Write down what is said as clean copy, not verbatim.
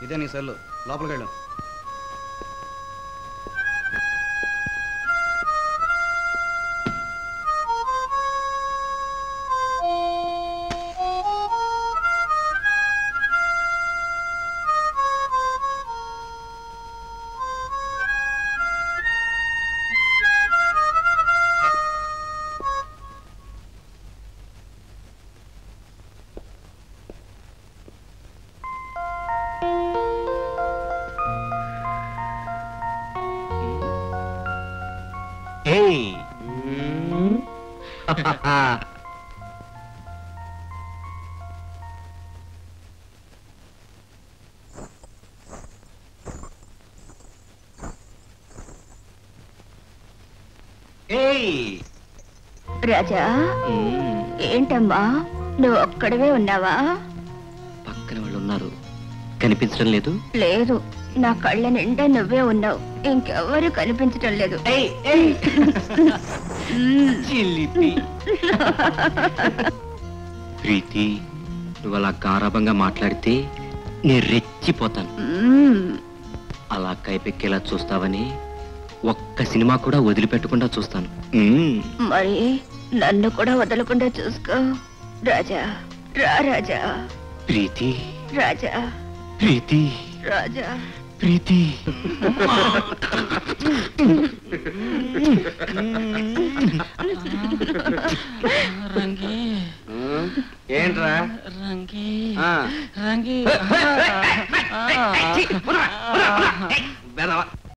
ఇదే నీ సెల్లు, లోపలికి వెళ్ళు. రాజా, ఏంటమ్మా నువ్వు ఒక్కడవే ఉన్నావా? పక్కన వాళ్ళు ఉన్నారు, కనిపించడం లేదు. లేదు, నా కళ్ళ నిండా నువ్వే ఉన్నావు, ఇంకెవరు కనిపించడం లేదు. ప్రీతి, నువ్వు అలా గారాబంగా మాట్లాడితే నేను రెచ్చిపోతాను. అలా కైపెక్కేలా చూస్తావని ఒక్క సినిమా కూడా వదిలిపెట్టకుండా చూస్తాను. మరి నన్ను కూడా వదలకుండా చూసుకో రాజా. రా రాజా. ప్రీతి. రాజా. ప్రీతి. రాజా. ప్రీతి.